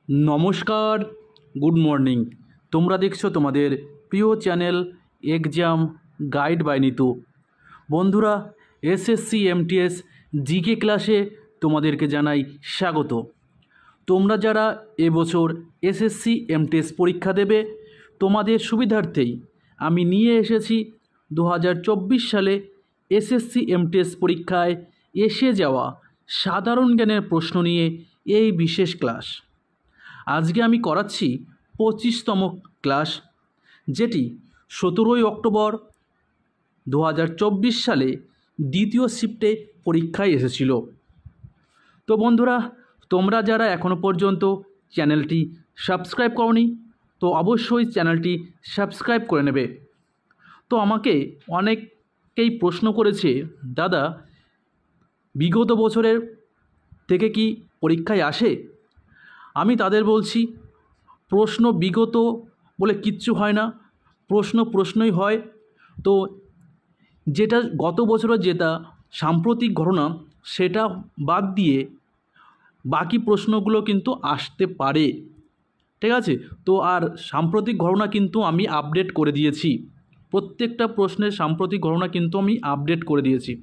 নমস্কার, good morning. তোমরা দেখছো তোমাদের প্রিয় channel exam guide by Nitu. বন্ধুরা, এসএসসি এমটিএস জিকে ক্লাসে তোমাদেরকে জানাই স্বাগত। তোমরা যারা এবছর এসএসসি এমটিএস পরীক্ষা দেবে, তোমাদের সুবিধার্থেই আমি নিয়ে এসেছি 2024 সালে এসএসসি এমটিএস পরীক্ষায় এসে যাওয়া সাধারণ জ্ঞানের প্রশ্ন নিয়ে এই বিশেষ ক্লাস। আজকে আমি করাচ্ছি 25তম ক্লাস, যেটি 17ই অক্টোবর 2024 সালে দ্বিতীয় শিফটে পরীক্ষায় এসেছিল। তো বন্ধুরা, তোমরা যারা এখনও পর্যন্ত চ্যানেলটি সাবস্ক্রাইব করোনি, তো অবশ্যই চ্যানেলটি সাবস্ক্রাইব করে নেবে। তো আমাকে অনেকেই প্রশ্ন করেছে, দাদা বিগত বছরের থেকে কি পরীক্ষায় আসে? আমি তাদের বলছি, প্রশ্ন বিগত বলে কিচ্ছু হয় না, প্রশ্নই হয়। তো যেটা গত বছরের যেটা সাম্প্রতিক ঘটনা, সেটা বাদ দিয়ে বাকি প্রশ্নগুলো কিন্তু আসতে পারে, ঠিক আছে? তো আর সাম্প্রতিক ঘটনা কিন্তু আমি আপডেট করে দিয়েছি, প্রত্যেকটা প্রশ্নের সাম্প্রতিক ঘটনা কিন্তু আমি আপডেট করে দিয়েছি।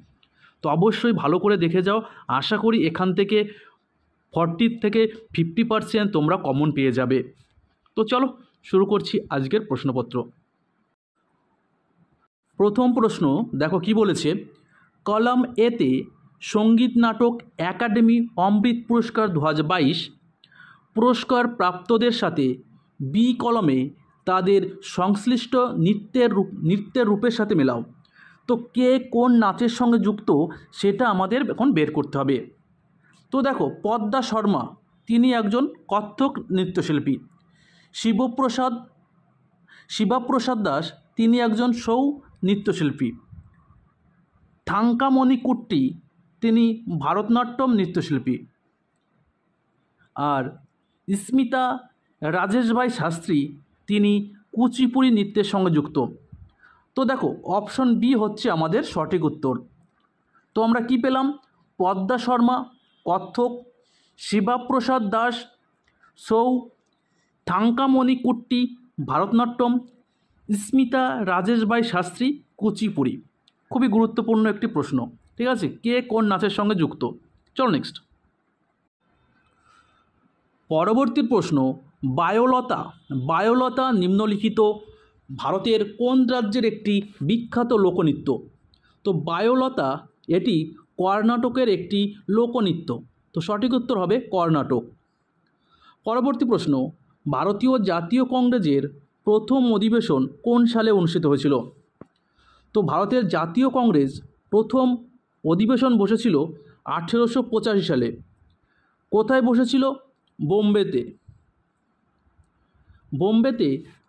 তো অবশ্যই ভালো করে দেখে যাও। আশা করি এখান থেকে 40 থেকে 50% তোমরা কমন পেয়ে যাবে। তো চলো শুরু করছি আজকের প্রশ্নপত্র। প্রথম প্রশ্ন দেখো কি বলেছে, কলাম এতে সঙ্গীত নাটক একাডেমি অমৃত পুরস্কার 2022 পুরস্কার প্রাপ্তদের সাথে বি কলমে তাদের সংশ্লিষ্ট নৃত্যের রূপের সাথে মেলাও। তো কে কোন নাচের সঙ্গে যুক্ত সেটা আমাদের এখন বের করতে হবে। তো দেখো, পদ্মা শর্মা তিনি একজন কত্থক নৃত্যশিল্পী। শিবাপ্রসাদ দাস তিনি একজন ছৌ নৃত্যশিল্পী। থাঙ্কামণি কুট্টি তিনি ভারতনাট্যম নৃত্যশিল্পী। আর স্মিতা রাজেশভাই শাস্ত্রী তিনি কুচিপুড়ি নৃত্যের সঙ্গে যুক্ত। তো দেখো, অপশন বি হচ্ছে আমাদের সঠিক উত্তর। তো আমরা কি পেলাম? পদ্মা শর্মা কত্থক, শিবাপ্রসাদ দাস ছৌ, থাঙ্কামণি কুট্টি ভারতনাট্যম, স্মিতা রাজেশভাই শাস্ত্রী কুচিপুড়ি। খুবই গুরুত্বপূর্ণ একটি প্রশ্ন, ঠিক আছে? কে কোন নাচের সঙ্গে যুক্ত। চলো নেক্সট। পরবর্তী প্রশ্ন, বায়োলতা নিম্নলিখিত ভারতের কোন রাজ্যের একটি বিখ্যাত লোকনৃত্য? তো বায়োলতা এটি কর্ণাটকের একটি লোকনৃত্য। তো সঠিক উত্তর হবে কর্ণাটক। পরবর্তী প্রশ্ন, ভারতীয় জাতীয় কংগ্রেসের প্রথম অধিবেশন কোন সালে অনুষ্ঠিত হয়েছিল? তো ভারতের জাতীয় কংগ্রেস প্রথম অধিবেশন বসেছিল 1885 সালে। কোথায় বসেছিল? বোম্বেতে।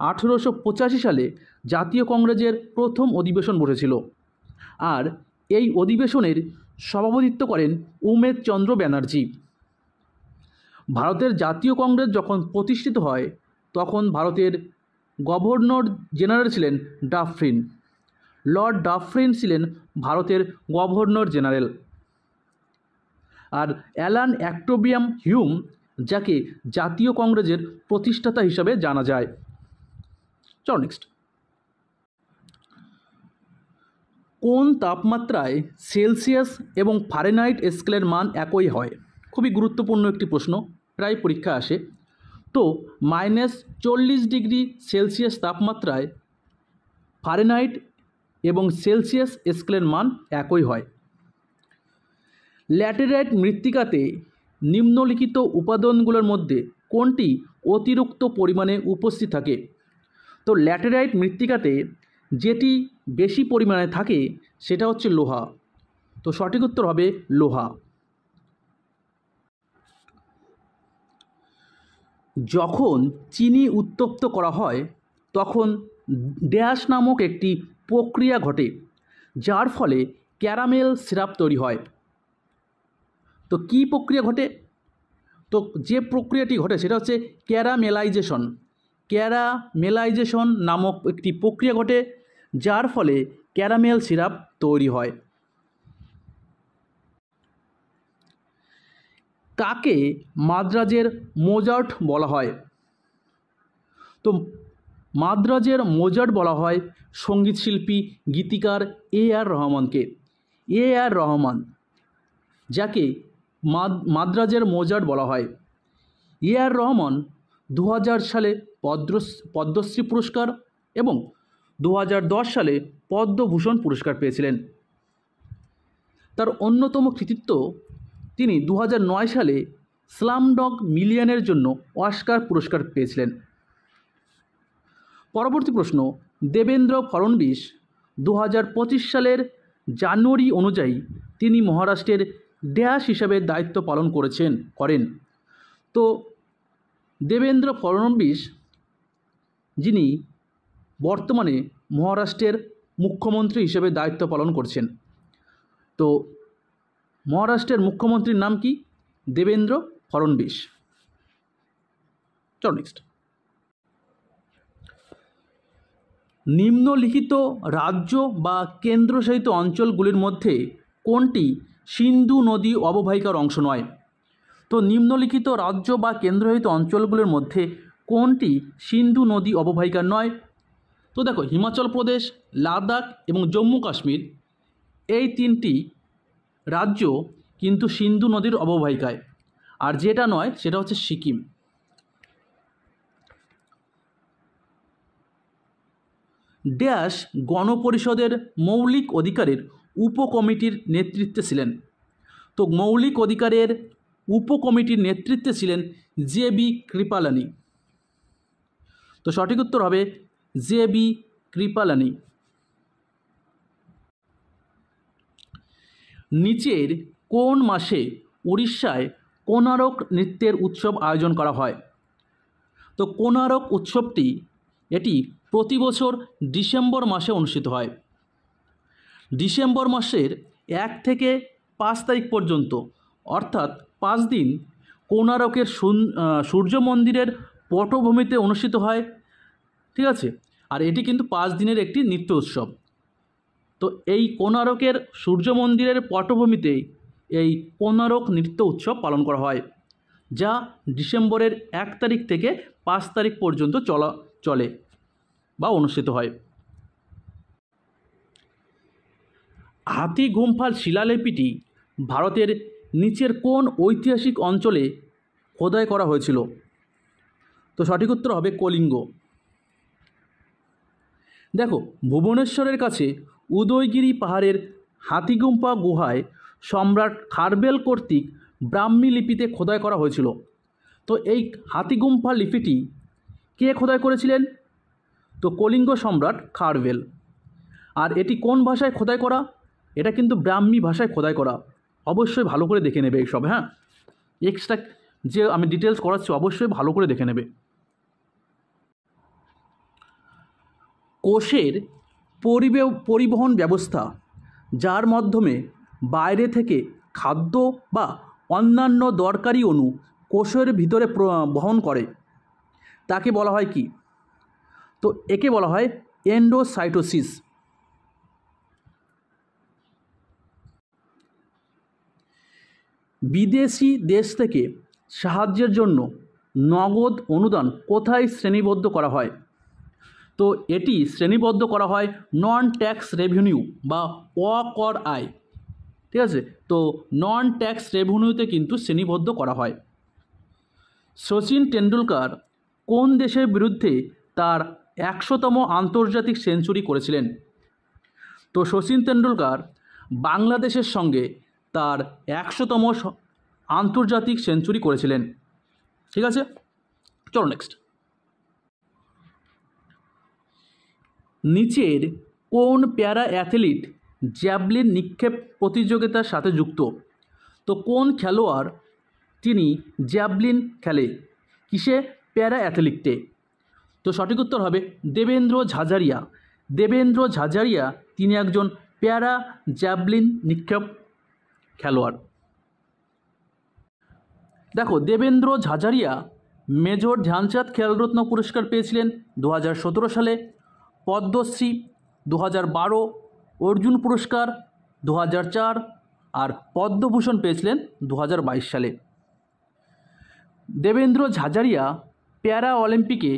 1885 সালে জাতীয় কংগ্রেসের প্রথম অধিবেশন বসেছিল। আর এই অধিবেশনের সভাপতিত্ব করেন উমেশ চন্দ্র ব্যানার্জি। ভারতের জাতীয় কংগ্রেস যখন প্রতিষ্ঠিত হয়, তখন ভারতের গভর্নর জেনারেল ছিলেন ডাফরিন। লর্ড ডাফরিন ছিলেন ভারতের গভর্নর জেনারেল। আর অ্যালান অ্যাক্টোবিয়াম হিউম, যাকে জাতীয় কংগ্রেসের প্রতিষ্ঠাতা হিসাবে জানা যায়। চলো নেক্সট। কোন তাপমাত্রায় সেলসিয়াস এবং ফারেনহাইট স্কেলের মান একই হয়? খুবই গুরুত্বপূর্ণ একটি প্রশ্ন, প্রায় পরীক্ষা আসে। তো -40 ডিগ্রি সেলসিয়াস তাপমাত্রায় ফারেনহাইট এবং সেলসিয়াস স্কেলের মান একই হয়। ল্যাটেরাইট মৃত্তিকাতে নিম্নলিখিত উপাদানগুলোর মধ্যে কোনটি অতিরিক্ত পরিমাণে উপস্থিত থাকে? তো ল্যাটেরাইট মৃত্তিকাতে যেটি বেশি পরিমাণে থাকে সেটা হচ্ছে লোহা। তো সঠিক উত্তর হবে লোহা। যখন চিনি উত্তপ্ত করা হয়, তখন ড্যাশ নামক একটি প্রক্রিয়া ঘটে, যার ফলে ক্যারামেল সিরাপ তৈরি হয়। তো কী প্রক্রিয়া ঘটে? তো যে প্রক্রিয়াটি ঘটে সেটা হচ্ছে ক্যারামেলাইজেশন নামক একটি প্রক্রিয়া ঘটে, যার ফলে ক্যারামেল সিরাপ তৈরি হয়। কাকে মাদ্রাজের মোজার্ট বলা হয়? তো মাদ্রাজের মোজার্ট বলা হয় সঙ্গীত শিল্পী গীতিকার আর রহমানকে। আর রহমান, যাকে মাদ্রাজের মোজার্ট বলা হয়। আর রহমান 2000 সালে পদ্মশ্রী পুরস্কার এবং 2010 সালে পদ্মভূষণ পুরস্কার পেয়েছিলেন। তার অন্যতম কৃতিত্ব, তিনি 2009 সালে স্লামডগ মিলিয়নের জন্য অস্কার পুরস্কার পেয়েছিলেন। পরবর্তী প্রশ্ন, দেবেন্দ্র ফড়নবিস 2025 সালের জানুয়ারি অনুযায়ী তিনি মহারাষ্ট্রের ড্যাশ হিসাবে দায়িত্ব পালন করেন। তো দেবেন্দ্র ফড়নবিস, যিনি বর্তমানে মহারাষ্ট্রের মুখ্যমন্ত্রী হিসেবে দায়িত্ব পালন করছেন। তো মহারাষ্ট্রের মুখ্যমন্ত্রীর নাম কি? দেবেন্দ্র ফড়নবিস। চলো নেক্সট। নিম্নলিখিত রাজ্য বা কেন্দ্রশাসিত অঞ্চলগুলির মধ্যে কোনটি সিন্ধু নদী অববাহিকার অংশ নয়? তো নিম্নলিখিত রাজ্য বা কেন্দ্রশাসিত অঞ্চলগুলির মধ্যে কোনটি সিন্ধু নদী অববাহিকার নয়? তো দেখো, হিমাচল প্রদেশ, লাদাখ এবং জম্মু কাশ্মীর, এই তিনটি রাজ্য কিন্তু সিন্ধু নদীর অববাহিকায়। আর যেটা নয় সেটা হচ্ছে সিকিম। ড্যাশ গণপরিষদের মৌলিক অধিকারের উপকমিটির নেতৃত্বে ছিলেন। তো মৌলিক অধিকারের উপকমিটির নেতৃত্বে ছিলেন জে.বি. কৃপালানি। তো সঠিক উত্তর হবে জে.বি. কৃপালানি। নিচের কোন মাসে উড়িষ্যায় কোনারক নৃত্যের উৎসব আয়োজন করা হয়? তো কোনারক উৎসবটি এটি প্রতি বছর ডিসেম্বর মাসে অনুষ্ঠিত হয়। ডিসেম্বর মাসের 1 থেকে 5 তারিখ পর্যন্ত, অর্থাৎ 5 দিন কোনারকের সূর্য মন্দিরের পটভূমিতে অনুষ্ঠিত হয়। ঠিক আছে, আর এটি কিন্তু 5 দিনের একটি নৃত্য উৎসব। তো এই কোনারকের সূর্য মন্দিরের পটভূমিতে এই কোনারক নৃত্য উৎসব পালন করা হয়, যা ডিসেম্বরের 1 তারিখ থেকে 5 তারিখ পর্যন্ত চলে বা অনুষ্ঠিত হয়। হাতিগুম্ফার শিলালিপিটি ভারতের নিচের কোন ঐতিহাসিক অঞ্চলে খোদাই করা হয়েছিল? তো সঠিক উত্তর হবে কলিঙ্গ। দেখো, ভুবনেশ্বরের কাছে উদয়গিরি পাহাড়ের হাতিগুম্ফা গুহায় সম্রাট খারবেল কর্তৃক ব্রাহ্মী লিপিতে খোদাই করা হয়েছিল। তো এই হাতিগুম্ফা লিপিটি কে খোদাই করেছিলেন? তো কলিঙ্গ সম্রাট খারবেল। আর এটি কোন ভাষায় খোদাই করা? এটা কিন্তু ব্রাহ্মী ভাষায় খোদাই করা। অবশ্যই ভালো করে দেখে নেবে এইসব। হ্যাঁ, এক্সট্রা যে আমি ডিটেলস করাচ্ছি অবশ্যই ভালো করে দেখে নেবে। কোষের পরিবহন ব্যবস্থা, যার মাধ্যমে বাইরে থেকে খাদ্য বা অন্যান্য দরকারি অণু কোষের ভিতরে বহন করে, তাকে বলা হয় কি? তো একে বলা হয় এন্ডোসাইটোসিস। বিদেশি দেশ থেকে সাহায্যের জন্য নগদ অনুদান কোথায় শ্রেণীবদ্ধ করা হয়? তো এটি শ্রেণীবদ্ধ করা হয় নন ট্যাক্স রেভিনিউ বা অকর আয়। ঠিক আছে, তো নন ট্যাক্স রেভিনিউতে কিন্তু শ্রেণীবদ্ধ করা হয়। শচীন টেন্ডুলকার কোন দেশের বিরুদ্ধে তার 100তম আন্তর্জাতিক সেঞ্চুরি করেছিলেন? তো শচীন টেন্ডুলকার বাংলাদেশের সঙ্গে তার 100তম আন্তর্জাতিক সেঞ্চুরি করেছিলেন। ঠিক আছে, চলো নেক্সট। নিচের কোন প্যারা অ্যাথলিট জ্যাভলিন নিক্ষেপ প্রতিযোগিতার সাথে যুক্ত? তো কোন খেলোয়াড় তিনি জ্যাভলিন খেলে? কিসে? প্যারা অ্যাথলিটে। তো সঠিক উত্তর হবে দেবেন্দ্র ঝাঝারিয়া। দেবেন্দ্র ঝাঝারিয়া তিনি একজন প্যারা জ্যাভলিন নিক্ষেপ খেলোয়াড়। দেখো, দেবেন্দ্র ঝাঝারিয়া মেজর ধ্যানচাঁদ খেলরত্ন পুরস্কার পেয়েছিলেন 2017 সালে, পদ্মশ্রী 2012, অর্জুন পুরস্কার 2004 আর পদ্মভূষণ পেয়েছিলেন 2022 সালে। দেবেন্দ্র ঝাঝারিয়া প্যারা অলিম্পিকে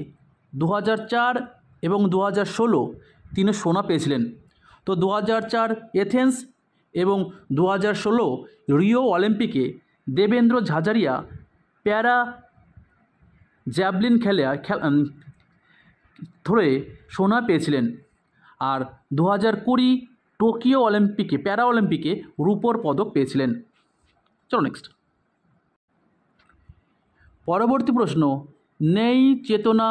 2004 এবং 2016 তিনি সোনা পেয়েছিলেন। তো 2004 এথেন্স এবং 2016 রিও অলিম্পিকে দেবেন্দ্র ঝাঝারিয়া প্যারা জ্যাভলিন ধরে সোনা পেয়েছিলেন। আর 2020 টোকিও অলিম্পিকে প্যারা অলিম্পিকে রূপোর পদক পেয়েছিলেন। চলো নেক্সট। পরবর্তী প্রশ্ন, নেই চেতনা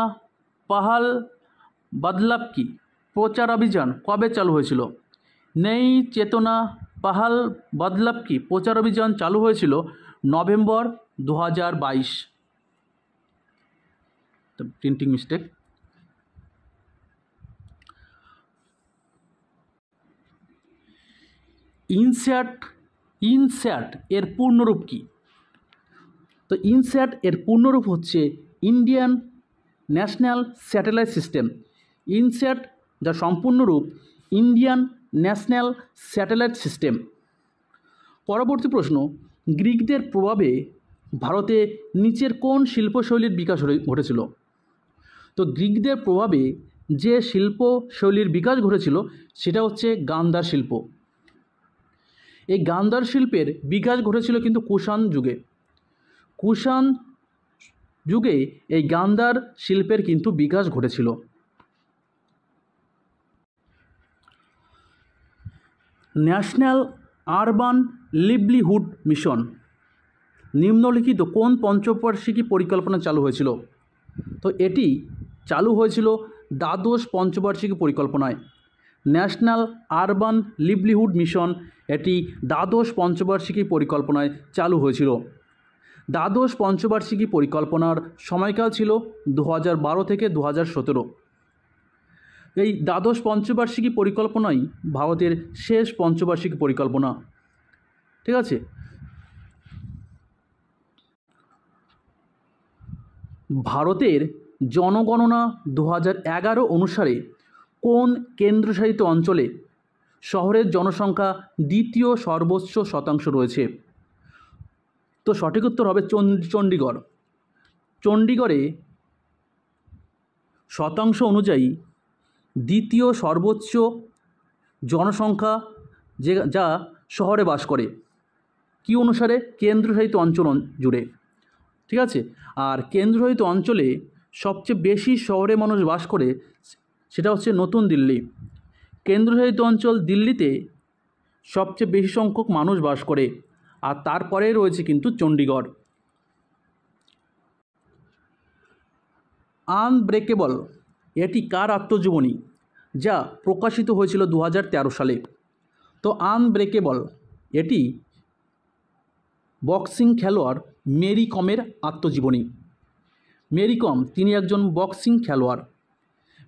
পাহাল বদলাব কি প্রচার অভিযান কবে চালু হয়েছিল? নেই চেতনা পাহাল বদলাব কি প্রচার অভিযান চালু হয়েছিল নভেম্বর 2022। Printing mistake. ইনস্যাট এর পূর্ণরূপ কি? তো ইনস্যাট এর পূর্ণরূপ হচ্ছে Indian national satellite system. INSAT যার সম্পূর্ণ রূপ ইন্ডিয়ান ন্যাশনাল স্যাটেলাইট সিস্টেম। পরবর্তী প্রশ্ন, গ্রিকদের প্রভাবে ভারতে নিচের কোন শিল্পশৈলীর বিকাশ ঘটেছিল? তো গ্রিকদের প্রভাবে যে শিল্পশৈলীর বিকাশ ঘটেছিল সেটা হচ্ছে গান্ধার শিল্প। এই গান্ধার শিল্পের বিকাশ ঘটেছিল কিন্তু কুষাণ যুগে। কুষাণ যুগে এই গান্ধার শিল্পের কিন্তু বিকাশ ঘটেছিল। ন্যাশনাল আরবান লিভলিহুড মিশন নিম্নলিখিত কোন পঞ্চবার্ষিকী পরিকল্পনা চালু হয়েছিল? তো এটি চালু হয়েছিল দ্বাদশ পঞ্চবার্ষিকী পরিকল্পনায়। ন্যাশনাল আরবান লিভলিহুড মিশন এটি দ্বাদশ পঞ্চবার্ষিকী পরিকল্পনায় চালু হয়েছিল। দ্বাদশ পঞ্চবার্ষিকী পরিকল্পনার সময়কাল ছিল 2012 থেকে 2017। এই দ্বাদশ পঞ্চবার্ষিকী পরিকল্পনাই ভারতের শেষ পঞ্চবার্ষিকী পরিকল্পনা। ঠিক আছে। ভারতের জনগণনা 2011 অনুসারে কোন কেন্দ্রশাসিত অঞ্চলে শহরের জনসংখ্যা দ্বিতীয় সর্বোচ্চ শতাংশ রয়েছে? তো সঠিক উত্তর হবে চণ্ডীগড়। চণ্ডীগড়ে শতাংশ অনুযায়ী দ্বিতীয় সর্বোচ্চ জনসংখ্যা যা শহরে বাস করে। কি অনুসারে? কেন্দ্রশাসিত অঞ্চল জুড়ে। ঠিক আছে। আর কেন্দ্রশাসিত অঞ্চলে সবচেয়ে বেশি শহরে মানুষ বাস করে সেটা হচ্ছে নতুন দিল্লি। কেন্দ্রশাসিত অঞ্চল দিল্লিতে সবচেয়ে বেশি সংখ্যক মানুষ বাস করে, আর তারপরে রয়েছে কিন্তু চণ্ডীগড়। আনব্রেকেবল এটি কার আত্মজীবনী যা প্রকাশিত হয়েছিল 2013 সালে? তো আনব্রেকেবল এটি বক্সিং খেলোয়াড় মেরি কমের আত্মজীবনী। মেরি কম তিনি একজন বক্সিং খেলোয়াড়।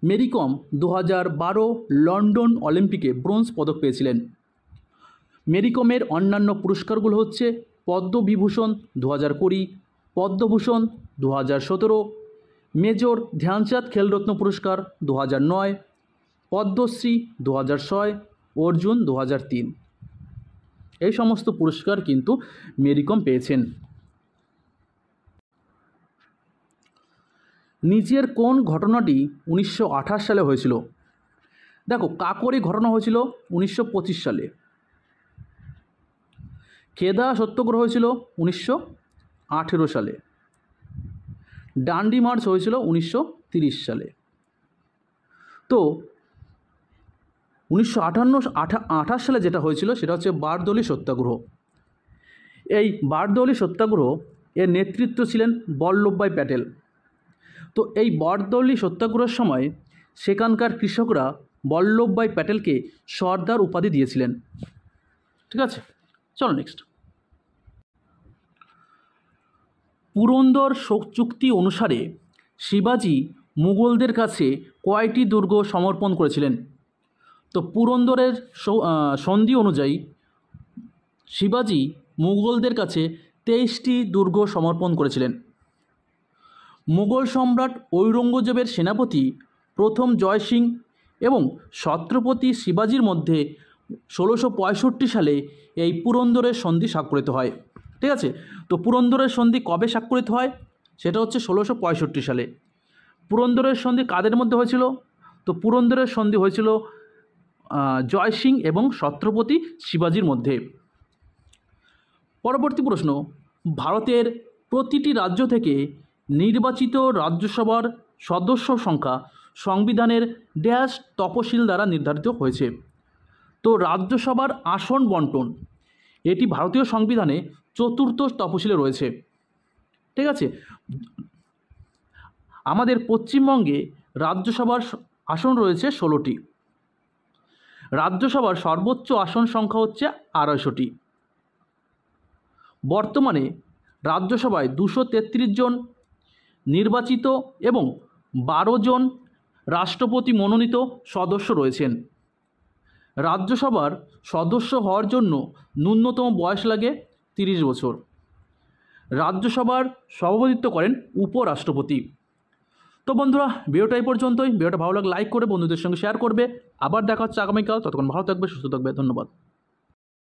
মেরি কম 2012 লন্ডন অলিম্পিকে ব্রোঞ্জ পদক পেয়েছিলেন। মেরি কমের অন্যান্য পুরস্কারগুলো হচ্ছে পদ্মবিভূষণ 2020, পদ্মভূষণ 2017, মেজর ধ্যানচাঁদ খেলরত্ন পুরস্কার 2009, পদ্মশ্রী 2006, অর্জুন 2003। এই সমস্ত পুরস্কার কিন্তু মেরি কম পেয়েছেন। নিচের কোন ঘটনাটি 1928 সালে হয়েছিল? দেখো, কাকোরি ঘটনা হয়েছিল 1925 সালে। খেদা সত্যাগ্রহ হয়েছিল 1918 সালে। ডান্ডি মার্চ হয়েছিল 1930 সালে। তো 1928 সালে যেটা হয়েছিল সেটা হচ্ছে বারদৌলি সত্যাগ্রহ। এই বারদৌলি সত্যাগ্রহ এর নেতৃত্ব ছিলেন বল্লভভাই প্যাটেল। তো এই বারদৌলি সত্যাগ্রহের সময় সেখানকার কৃষকরা বল্লভভাই প্যাটেলকে সর্দার উপাধি দিয়েছিলেন। ঠিক আছে, চলো নেক্সট। পুরন্দর চুক্তি অনুসারে শিবাজি মুঘলদের কাছে কয়টি দুর্গ সমর্পণ করেছিলেন? তো পুরন্দরের সন্ধি অনুযায়ী শিবাজি মুঘলদের কাছে 23টি দুর্গ সমর্পণ করেছিলেন। মুঘল সম্রাট ঔরঙ্গজেবের সেনাপতি প্রথম জয় সিং এবং ছত্রপতি শিবাজির মধ্যে 1665 সালে এই পুরন্দরের সন্ধি স্বাক্ষরিত হয়। ঠিক আছে। তো পুরন্দরের সন্ধি কবে স্বাক্ষরিত হয়? সেটা হচ্ছে 1665 সালে। পুরন্দরের সন্ধি কাদের মধ্যে হয়েছিল? তো পুরন্দরের সন্ধি হয়েছিল জয় সিং এবং ছত্রপতি শিবাজির মধ্যে। পরবর্তী প্রশ্ন, ভারতের প্রতিটি রাজ্য থেকে নির্বাচিত রাজ্যসভার সদস্য সংখ্যা সংবিধানের ড্যাশ তফসিল দ্বারা নির্ধারিত হয়েছে। তো রাজ্যসভার আসন বন্টন এটি ভারতীয় সংবিধানে 4র্থ তফসিলে রয়েছে। ঠিক আছে, আমাদের পশ্চিমবঙ্গে রাজ্যসভার আসন রয়েছে 16টি। রাজ্যসভার সর্বোচ্চ আসন সংখ্যা হচ্ছে 250টি। বর্তমানে রাজ্যসভায় 233 জন নির্বাচিত এবং 12 জন রাষ্ট্রপতি মনোনীত সদস্য রয়েছেন। রাজ্যসভার সদস্য হওয়ার জন্য ন্যূনতম বয়স লাগে 30 বছর। রাজ্যসভার সভাপতিত্ব করেন উপরাষ্ট্রপতি। তো বন্ধুরা, ভিডিওটা এই পর্যন্তই। ভিডিওটা ভালো লাগলে লাইক করে বন্ধুদের সঙ্গে শেয়ার করবে। আবার দেখা হচ্ছে আগামীকাল। ততক্ষণ ভালো থাকবে, সুস্থ থাকবে। ধন্যবাদ।